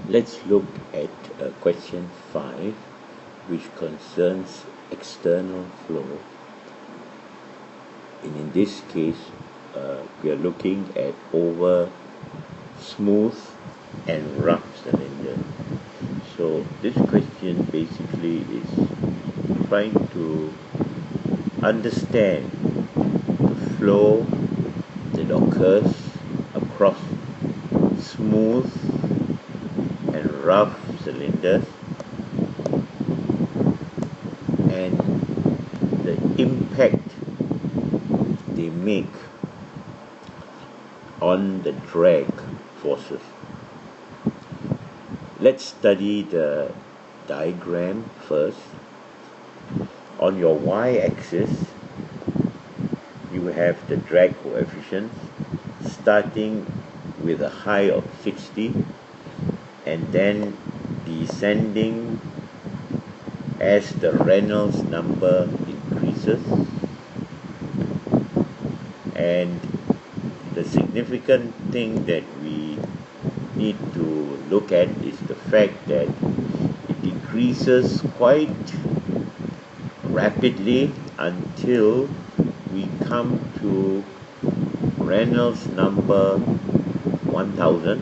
Let's look at question 5, which concerns external flow. And in this case, we are looking at over smooth and rough cylinder. So this question basically is trying to understand the flow that occurs across smooth and rough cylinders and the impact they make on the drag forces. Let's study the diagram first. On your y-axis, you have the drag coefficient starting with a high of 60 and then descending as the Reynolds number increases. And the significant thing that we need to look at is the fact that it decreases quite rapidly until we come to Reynolds number 1000,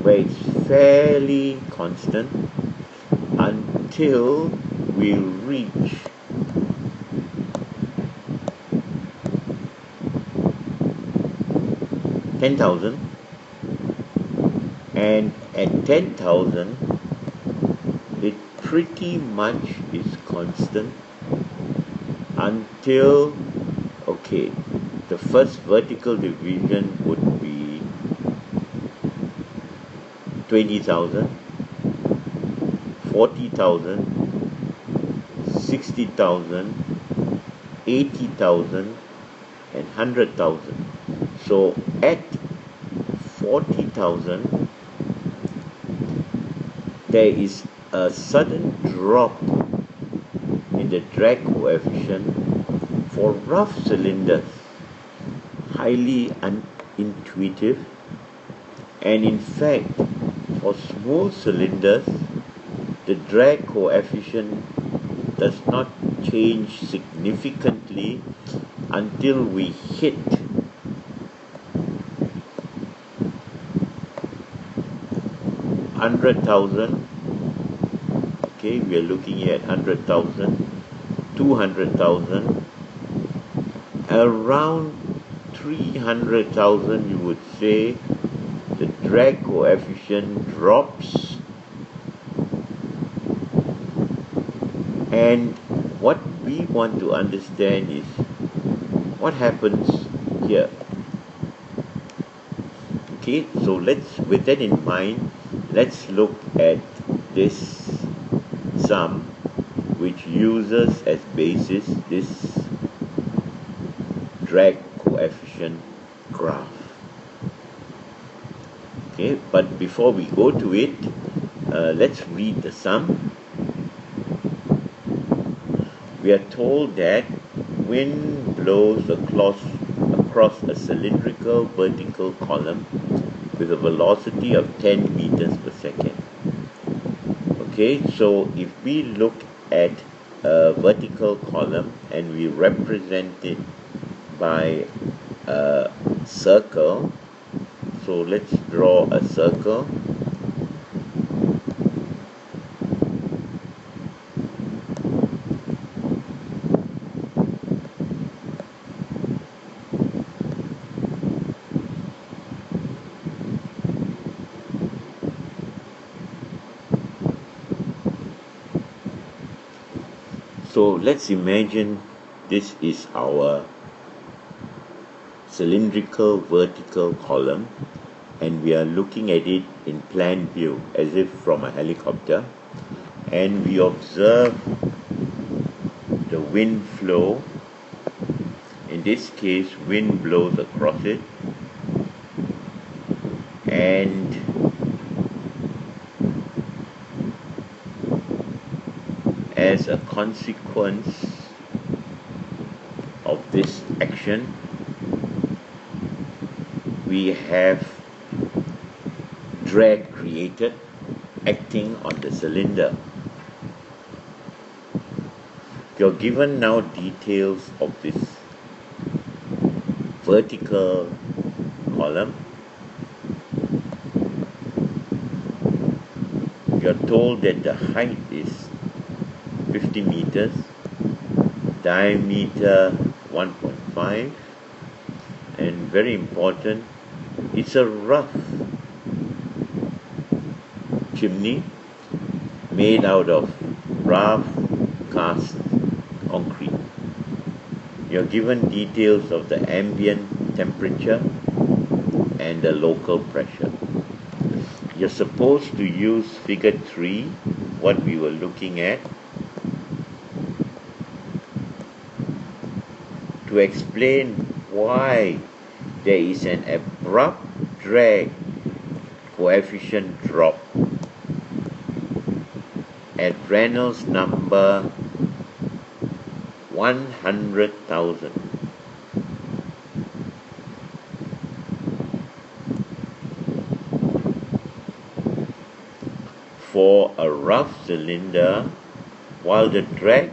where it's fairly constant until we reach $10,000, and at 10,000 it pretty much is constant until, okay, the first vertical division would be 20,000, 40,000, 60,000, 80,000 and 100,000. So at 40,000 there is a sudden drop in the drag coefficient for rough cylinders, highly unintuitive, and in fact for smooth cylinders the drag coefficient does not change significantly until we hit 100,000. Okay, we are looking at 100,000, 200,000, around 300,000 you would say the drag coefficient drops. And what we want to understand is what happens here. Okay, so with that in mind, let's look at this sum which uses as basis this drag coefficient graph. Okay, but before we go to it, let's read the sum. We are told that wind blows across a cylindrical vertical column with a velocity of 10 meters per second. Okay, so if we look at a vertical column and we represent it by a circle, so let's draw a circle. So let's imagine this is our cylindrical vertical column and we are looking at it in plan view as if from a helicopter, and we observe the wind flow. In this case, wind blows across it, and as a consequence of this action, we have drag created acting on the cylinder. You're given now details of this vertical column. You're told that the height is 50 meters, diameter 1.5, and very important, it's a rough chimney made out of rough cast concrete. You're given details of the ambient temperature and the local pressure. You're supposed to use figure 3, what we were looking at, to explain why there is an abrupt drag coefficient drop at Reynolds number 100,000. For a rough cylinder, while the drag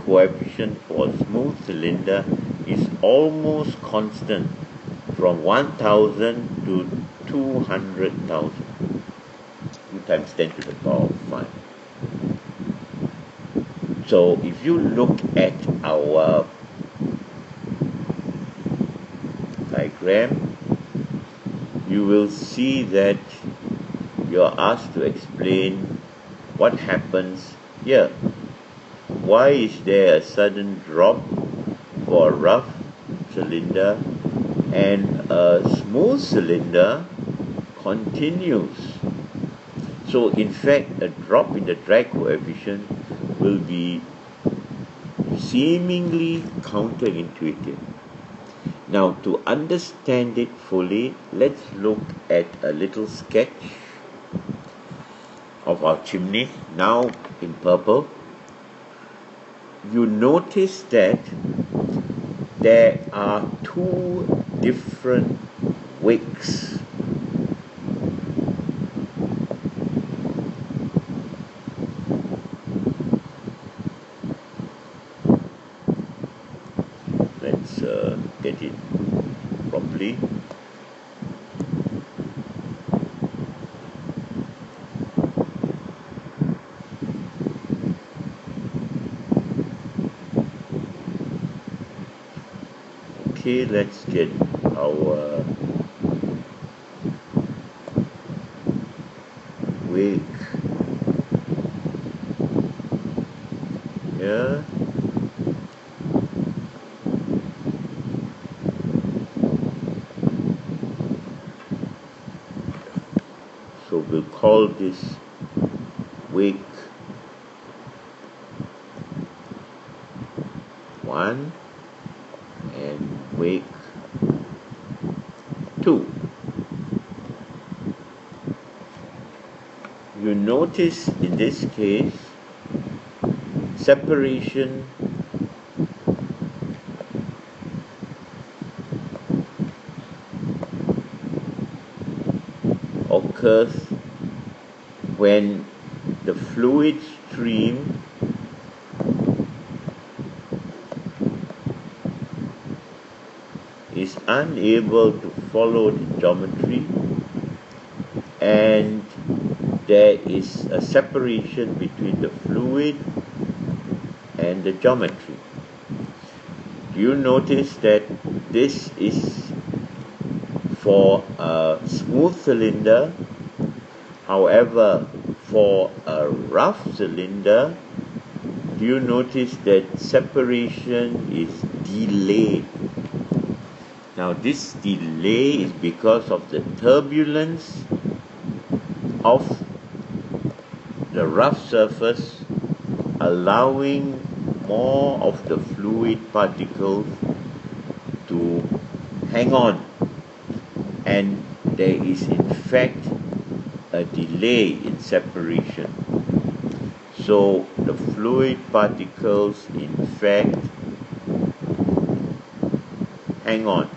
coefficient for a smooth cylinder is almost constant from 1,000 to 200,000. 2 times 10 to the power of 5. So if you look at our diagram, you will see that you're asked to explain what happens here. Why is there a sudden drop for a rough cylinder and a smooth cylinder continues? So in fact, a drop in the drag coefficient will be seemingly counterintuitive. Now, to understand it fully, let's look at a little sketch of our chimney, now in purple. You notice that there are 2 different wicks. Let's get it properly. Okay, let's get our wick here. So we'll call this wick 1 and wick 2. You notice in this case separation occurs when the fluid stream is unable to follow the geometry and there is a separation between the fluid and the geometry. Do you notice that this is for a smooth cylinder? However, for a rough cylinder, do you notice that separation is delayed? Now this delay is because of the turbulence of the rough surface allowing more of the fluid particles to hang on, and there is in fact a delay in separation. So the fluid particles in fact hang on.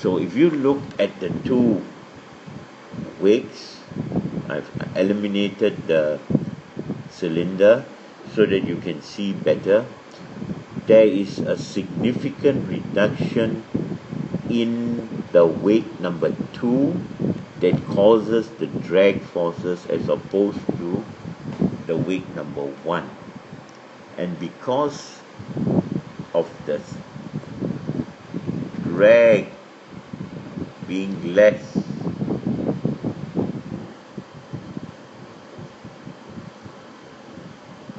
So if you look at the two wakes, I've eliminated the cylinder so that you can see better. There is a significant reduction in the wake number 2 that causes the drag forces as opposed to the wake number 1. And because of the drag being less,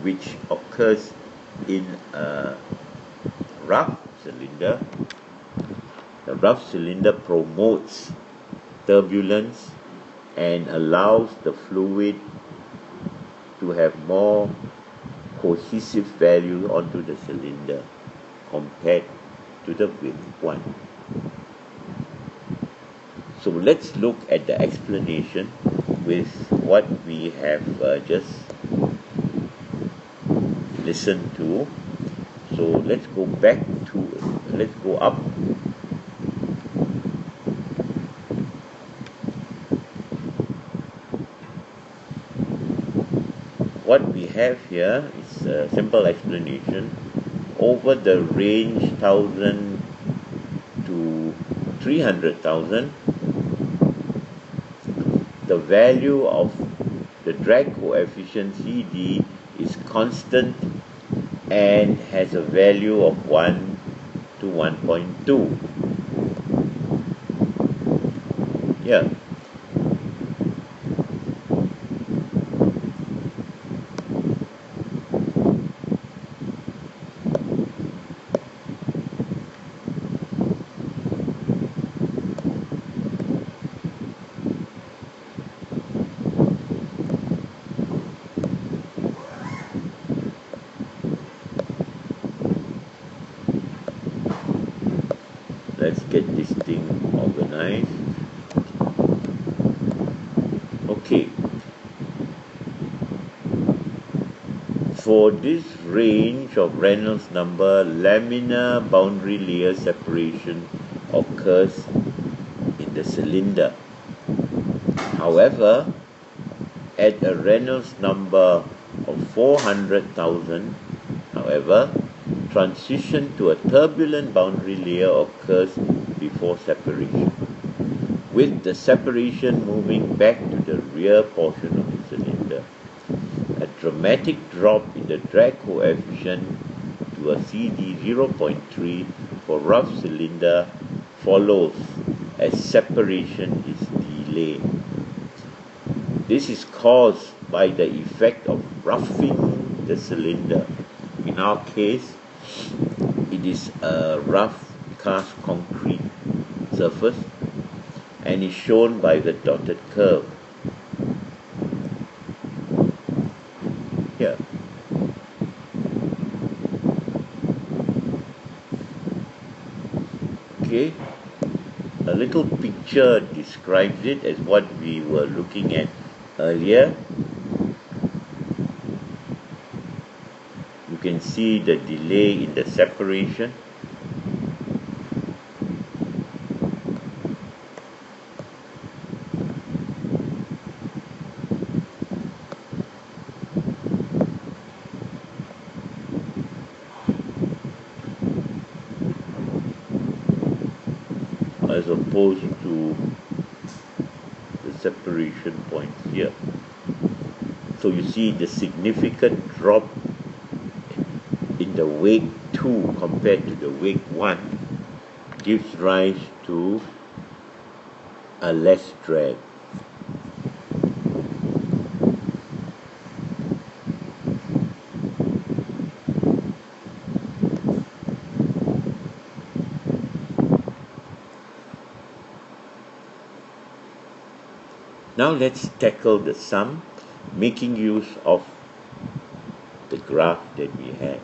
which occurs in a rough cylinder, the rough cylinder promotes turbulence and allows the fluid to have more cohesive value onto the cylinder compared to the wake 1. So let's look at the explanation with what we have just listened to. So let's go up. What we have here is a simple explanation. Over the range 1000 to 300,000, the value of the drag coefficient CD is constant and has a value of 1 to 1.2. Yeah. Let's get this thing organized. Okay. For this range of Reynolds number, laminar boundary layer separation occurs in the cylinder. However, at a Reynolds number of 400,000, transition to a turbulent boundary layer occurs before separation, with the separation moving back to the rear portion of the cylinder. A dramatic drop in the drag coefficient to a CD 0.3 for rough cylinder follows as separation is delayed. This is caused by the effect of roughing the cylinder. In our case, it is a rough cast concrete surface and is shown by the dotted curve. Here. Okay, a little picture describes it as what we were looking at earlier. You can see the delay in the separation. As opposed to the separation point here. So you see the significant drop in the wake 2 compared to the wake 1 gives rise to a less drag. Now let's tackle the sum, making use of the graph that we had.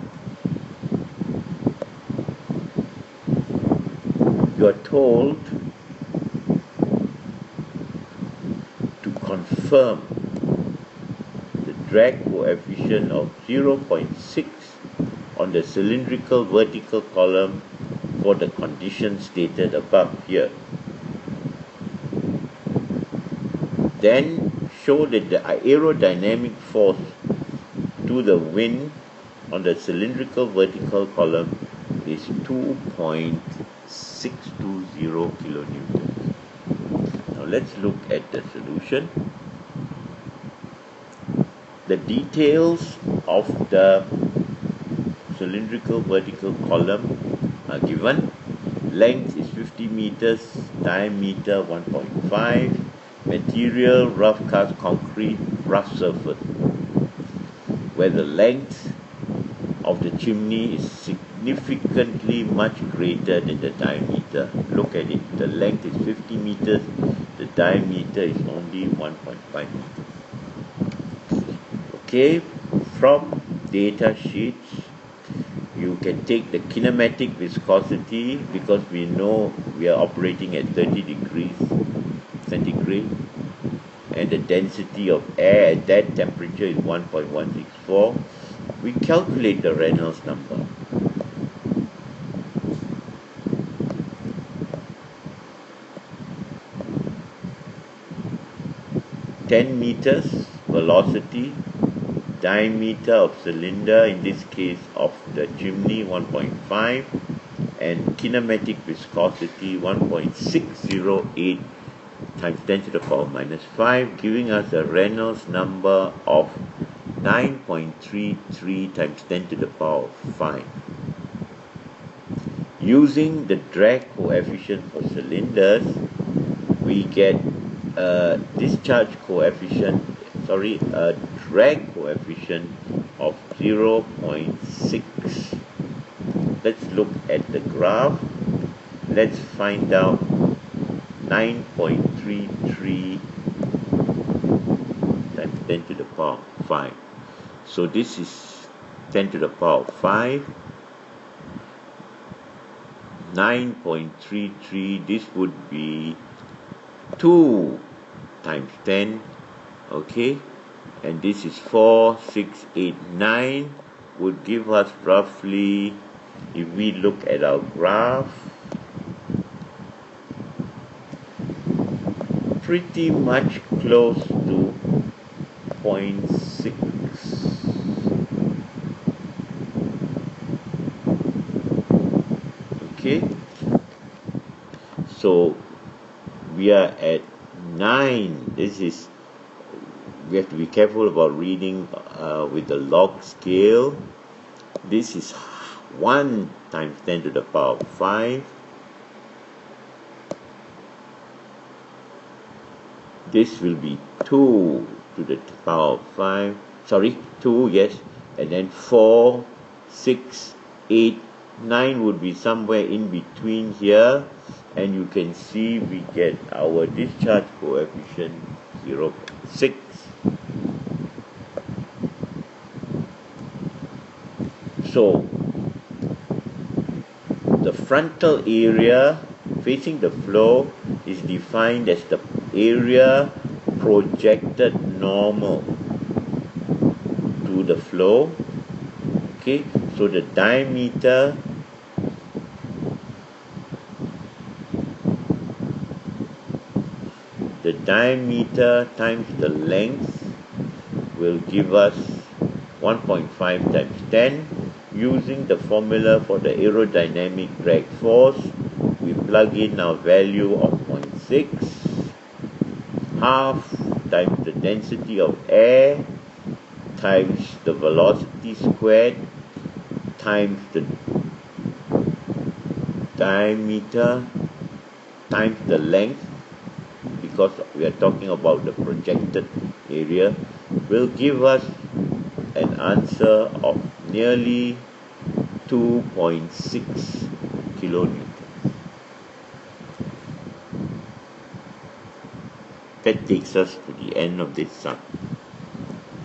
You are told to confirm the drag coefficient of 0.6 on the cylindrical vertical column for the conditions stated above here. then show that the aerodynamic force to the wind on the cylindrical vertical column is 2.620 kilonewtons. Now let's look at the solution. The details of the cylindrical vertical column are given. Length is 50 meters, diameter 1.5, material rough cast concrete, rough surface, where the length of the chimney is significantly much greater than the diameter. Look at it, the length is 50 meters, the diameter is only 1.5 meters. Okay, from data sheets, you can take the kinematic viscosity, because we know we are operating at 30 degrees centigrade, and the density of air at that temperature is 1.164. We calculate the Reynolds number. (10 meters velocity, diameter of cylinder, in this case of the chimney 1.5, and kinematic viscosity 1.608 times 10 to the power minus 5, giving us a Reynolds number of 9.33 times 10 to the power 5. Using the drag coefficient for cylinders, we get a drag coefficient of 0.6. Let's look at the graph. Let's find out 9.33 times 10 to the power 5. So this is 10 to the power 5. 9.33, this would be 2 times 10, okay, and this is 4, 6, 8, 9, would give us roughly, if we look at our graph, pretty much close to 0.6. Okay, so we are at 9. This is, we have to be careful about reading with the log scale. This is 1 times 10 to the power 5. This will be 2 to the power 5. Sorry, 2, yes. And then 4, 6, 8, 9 would be somewhere in between here. And you can see we get our discharge coefficient 0.6. So the frontal area facing the flow is defined as the area projected normal to the flow. Okay, so the diameter times the length will give us 1.5 times 10. Using the formula for the aerodynamic drag force, we plug in our value of 0.6, half times the density of air times the velocity squared times the diameter times the length, because we are talking about the projected area, will give us an answer of nearly 2.6 kilonewtons. That takes us to the end of this sum.